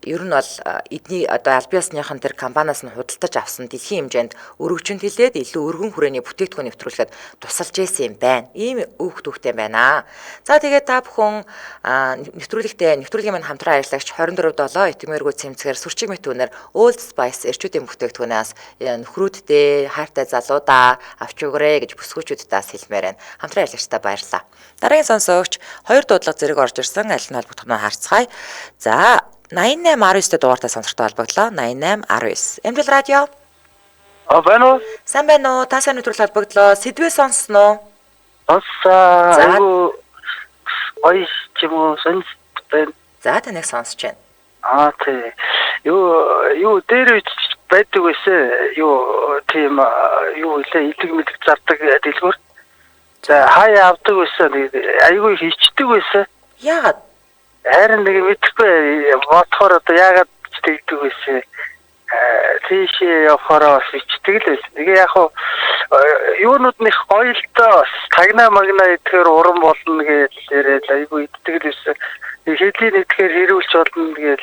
ер нь бол эдний одоо аль биесныхан тэр компаниас нь худалдаж авсан дэлхийн хэмжээнд өргөжөнд хилээд илүү өргөн хүрээний бүтээгдэхүүн нэвтрүүлэхэд тусалж ийсэн юм байна. Ийм үг түүхтэй байна. За тэгээд та бүхэн нэвтрүүлгийн маань хамтран ажиллагч 24/7 итгмээргүй цэмцгээр сүрчиг мэт үнээр Old Spice эрчүүдийн бүтээгдэхүүнээс нөхрүүддээ хайртай залуудаа авч өгөөрэй гэж бүсгүүчүүдээс хэлмээр байна. Хамтран ажиллагчдаа баярлалаа. Дараагийн сонсогч 2 дуудлага зэрэг орж ирсэн аль нь холбогдох нь харцгаая. За 8819 дугаартай сонсогчтой холбогдлоо. 8819. Эмдэл радио. Байна уу? Сайн байна уу? Та сайн өдрөл холбогдлоо. Сэдвээ сонссноо? Айгу ой чимөө сонс байна. За таныг сонсож байна. Тий. Юу дээр байдаг байсан. Юу тийм юу илэг мэдг зардаг дэлгүүр. За хаяа авдаг байсан. Айгу хийчдэг байсан. Яагаад? Харин нэг мэдхгүй бодохоор одоо яагаад тэгдэг байсан. Тийшээ явахаараа бичдэг л байсан. Тэгээ яг хуу юунууд нэг гоёлтой тагнаа магнаа идэхээр уран болно гэж яриад айгу иддэг л байсан. Хэдийн идэхээр хэрүүлж болно гэж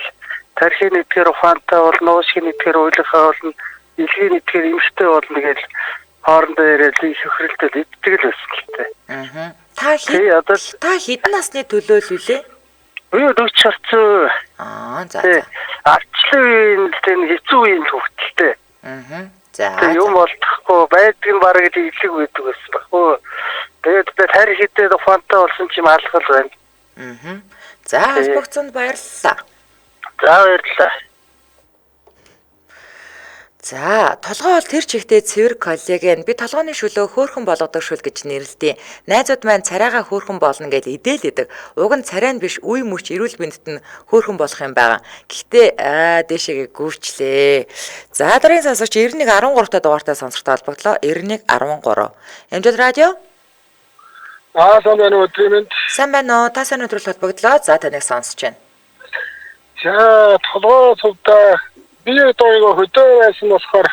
тархийн идэхээр фанта болно, уушгийн идэхээр уйлахаа болно, илгийн идэхээр имштэй болно гэж хоорондоо яриад их хөхрөлтөд иддэг л байсан л тээ. Та хэдэн насны төлөөлөлөө? Юу 40 орцоо. За. Арчлын тэн хэцүү үеийн хөвгөлтэй. За. Юм болдохгүй байдгийн бараг илүү байдаг байсан баггүй. Тэгээд тарих хэдээд фанта болсон чим алхал байна. За, холбогцонд баярлалаа. За баярлалаа. За, толгой бол тэр чигтээ цэвэр коллаген би толгойн шүлөө хөөхөн болгодог шүл гэж нэрлэдэг. Найзууд маань царайгаа хөөхөн болно гэж идээлэдэг. Уг нь царай нь биш үе мөч эрүүл мэндэд нь хөөхөн болох юм байна. Гэхдээ дээшээгээ гүйчлээ. За, дараагийн сонсогч 91 13 та дугаартай сонсогчтой холбогдлоо. 91 13. Эмдэл радио. Сайн байна уу өдрийн. Сайн байна уу? Та сайн өдрөл холбогдлоо. За, таныг сонсож байна. За, толгой цувтаа би одоо хөдөө байсан болохоор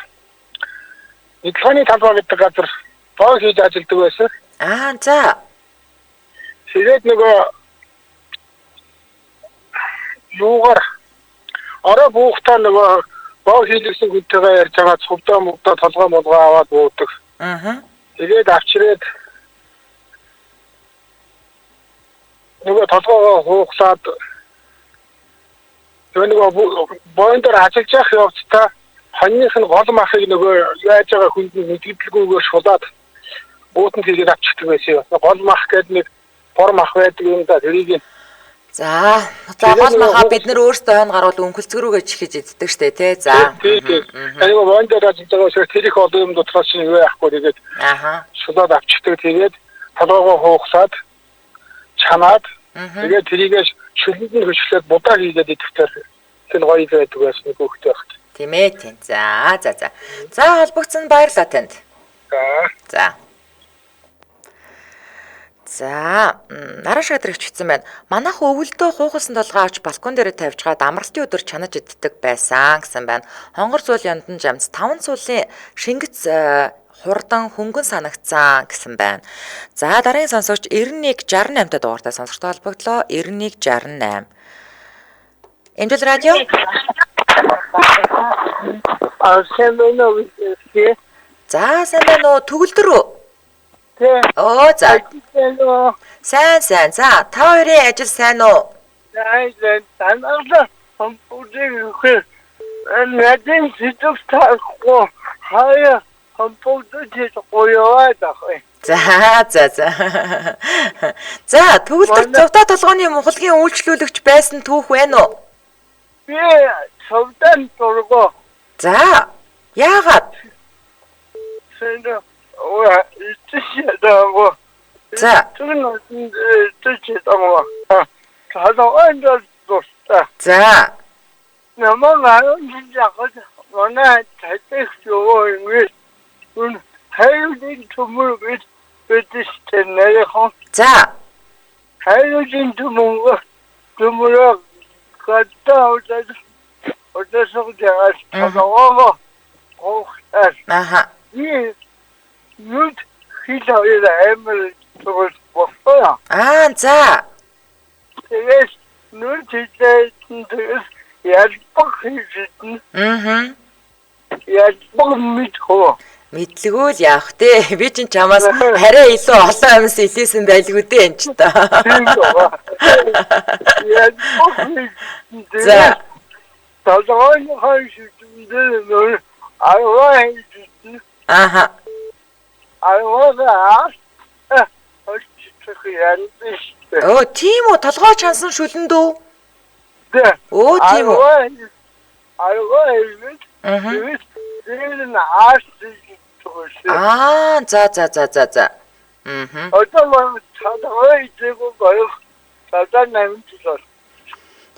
эдлханы талбай гэдэг газар боо хийж ажилладаг байсан. За. Тэгээд нөгөө юугаар орой буухтаа нөгөө боо хийлгсэн хүнтэйгээ ярьж байгаа цувдаа мөгдөө толгой молгоо аваад буудаг. Тэгээд авчирээд нөгөө толгойгоо хуухлаад нөгөө боёндор ажиллаж явах явцдаа хоньных нь гол махыг нөгөө яаж байгаа хүнд мэдгэлгүйгээр шулаад уутанд хийгээд авчихдаг байсан. Гол мах гэдэг нэг бор мах байдаг юм да тэрийг За гол маха бид нар өөрсдөө хойно гарвал өнхөлцг рүүгээ чихэж иддэг штэ тий. За. Айгаа вондороо зэнтэйгээс тэр их олон юм дотроос нь юу яахгүй тэгээд шулаад авчдаг тэгээд толгоогоо хуухсаад чанаад тэгээд тэрийгээс шүлэнд нь хөшлөөд будаа хийгээд идэхтэй тэр гоё байдаг байсан хөөхтэй багт. Тийм ээ тийм. За. За холбогдсон баярлалаа танд. За. За, нарашаа дэрэгчсэн байна. Манайх өвөлдөө хуухалсан толгой авч балкон дээр тавьжгаад амралтын өдөр чанаж иддэг байсан гэсэн байна. Хонгор зуул яндан жамц 5 цуулын шингэц хурдан хөнгөн санагцсан гэсэн байна. За, дараагийн сонсогч 9168-тай дугаартай сонсогчтой холбогдлоо. 9168. Эмдэл радио. За, сайн байна уу? Төгөлдөр үү? Оо за. Сайн. За, та хоёрын ажил сайн уу? Сайн. Танаа компьютер хэ. Надад сэтгэл таахгүй. Хаяа компьютер гоёа дахэ. За. За, төгөлдөр цовдоо толгойн мухалгийн үйлчлүүлэгч байсан түүх байна уу? Би цовдан дургоо. За, яагаад? Сэндэ 이뜻이라고. 자. 저는 뜻이라고. 가져간다 줬다. 자. 넘어가요 진짜 거기서 워낙 잘 떼죠. 은 하유진 주물 뜻이네. 자. 하유진 주물을 갔다 어디서 제가 가져가고. 아하. 눈 휘저어야 애물 저걸 먹어요. 아, 자. 그게 눈 진짜 ядбаг хийжсэн. Ядбаг мэдхөө. Мэдлгүй л яах те. Би чинь чамаас арай илүү олон амьс илээсэн байлгүй дээ энэ ч та. Ядбаг хийжсэн. За. толгойн хойшилдээ аваа хийжсэн. Аха. Аваа Оо, тийм үү, толгой чансан шүлэн дөө. Оо, тийм үү. Аа, за.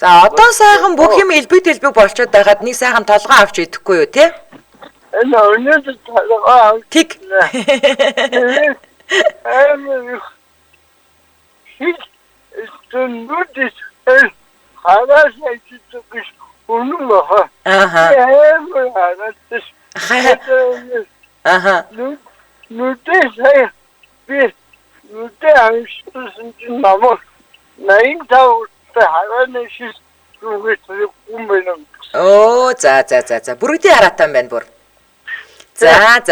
За, одоо сайхан бүх юм элбэг дэлбэг болчиход байгаад нэг сайхан толгой авч идэхгүй юу, те? Тик. Аха. Оо, за. Бүрэгдээ хараатан байна бүр. За.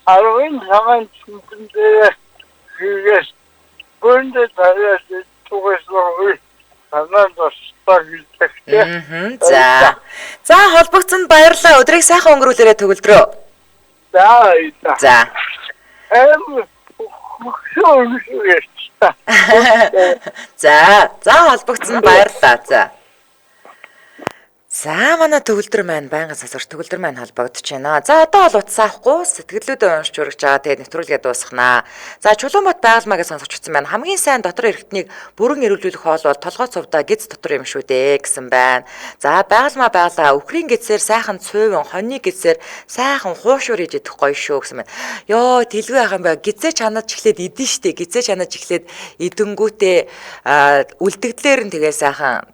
Арвин цагаан цэнтэй хийгээс бүндэ тариас тугасроо санаа тастаа хэлдэг. За. За, холбогдсонд баярлалаа. Өдрийг сайхан өнгөрүүлээрэй төгөлдрөө. За. За, холбогдсонд баярлалаа. За, манай төгөлдөр маань байнгын сасарч төгөлдөр маань холбогдож байна. За, одоо бол утас авахгүй сэтгэлдээ уншиж урагж байгаа. Тэгээд нэвтрүүлгээ дуусгана. За, Чулуунбат байгальмаагийн сонсогч утсан байна. Хамгийн сайн дотор эрхтнийг бүрэн эрүүлүүлэх хоол бол толгой цувдаа гиз дотор юм шүү дээ гэсэн байна. За, байгальмаа байгалаа өхрийн гизээр сайхан цувын, хоньны гизээр сайхан хуушуур хийж идэх гоё шүү гэсэн байна. Йоо, тэлгүй яхан бай. Гизээ чанаж эхлээд идэн штэ. Гизээ чанаж эхлээд идэнгүүтээ үлдэгдлэр нь тэгээ сайхан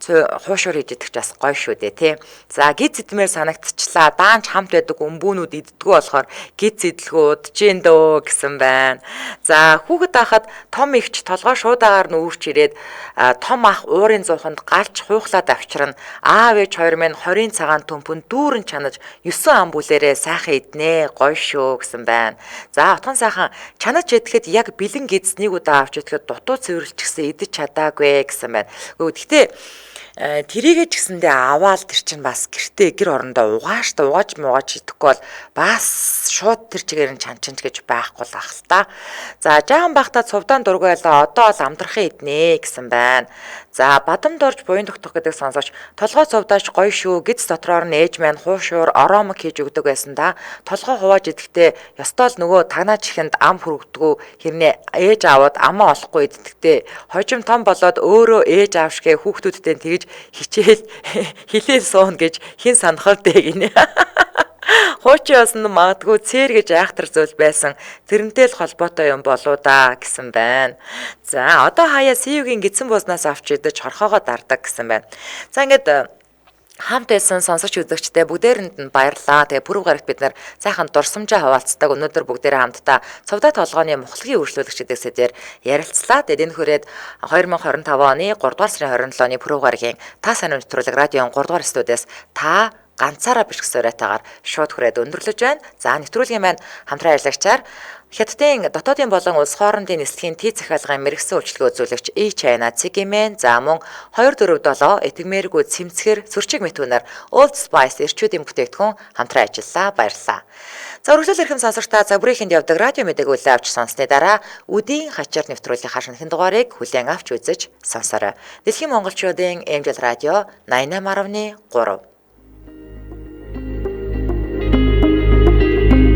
хуушуур хийж идэх ч бас гоё шүү дээ, тий. За, гиз идмээр санагдчихлаа. Даанч хамт байдаг өмбүүнүүд иддгүү болохоор гиз идэлгүү удаж ин дөө гэсэн байна. За, хүүхэд байхад том ихч толгой шуудагаар нь үүрч ирээд том ах уурын зууханд гарч хуухлаад авчирна. Аав ээж хоёр минь 20 цагаан төмпөнд дүүрэн чанаж 9 ам бүлээрээ сайхан иднэ. Гоё шүү гэсэн байна. За, утган сайхан чанаж идэхэд яг бэлэн гизнийг удаа авч идэхэд дутуу цэвэрлчихсэн идэж чадаагүй гэсэн байна. Гэхдээ тэрийгэ ч гэсэндээ аваад тэр чинь бас гэртээ гэр орондоо угааж идэхгүй бол бас шууд тэр чигээр нь чанчинч гэж байхгүй л ах л та. За жаахан байхдаа цувдаан дургүй байлаа одоо бол амтрахын иднэ гэсэн байна. За бадамд орж буян тогтох гэдэг сонсогч толгой цувдаач гоё шүү гэц дотроор нь ээж маань хуушуур оромог хийж өгдөг байсан да. Толгой хувааж идэхдээ ёстой л нөгөө тагнаа чихэнд ам хүрэгдгүү хэрнээ ээж аавад амаа олохгүй идэхдээ хожим том болоод өөрөө ээж аав шигэ хүүхдүүдтэй тэгж хичээл хилээл суун гэж хин санах вэ гинэ. Хуучин ясна магадгүй цээр гэж айхтар зүйл байсан. Тэрнтэй л холбоотой юм болоо да гэсэн байна. За одоо хаяа CU-гийн гидсэн буузнаас авч идэж хорхоогоо дардаг гэсэн байна. За ингээд хамт байсан сонсогч үзэгчтэй бүгдээрэнд нь баярлалаа. Тэгээ пүрэв гарагт бид нар сайхан дурсамжаа хуваалцдаг. Өнөөдөр бүгдээрээ хамтдаа цувдаа толгооны мухлагийн үйлчлүүлэгч гэдэг сэдвээр ярилцлаа. Тэгээд энэ хүрээд 2025 оны 3 дугаар сарын 27 оны пүрэв гарагийн та сайн нэвтрүүлэг радион 3 дугаар студиэс та ганцаараа биш гэсэн уриатаагаар шууд хүрээд өндөрлөж байна. За нэвтрүүлгийн маань хамтран ажиллагчаар Хятадын дотоодын болон улс хоорондын нислэгийн тээ захиалгын мэрэгсэн үйлчлэгээ үзүүлэгч China Цэгимэн за мөн 247 этгмээргүй цэмцгэр сүрчиг мэтгүүнээр Old Spice эрчүүдийн бүтээгдэхүүн хамтран ажиллаа. Баярлалаа. За өргөжлөл эрхэм сонсогчдаа цаг бүрийнхэнд явдаг радио мэдээг үлээ авч сонссны дараа үдийн хачаар нэвтрүүлгийнхаа шинэхэн дугаарыг хүлээн авч үзэж сонсоорой. Дэлхийн монголчуудын эмжил радио 88.3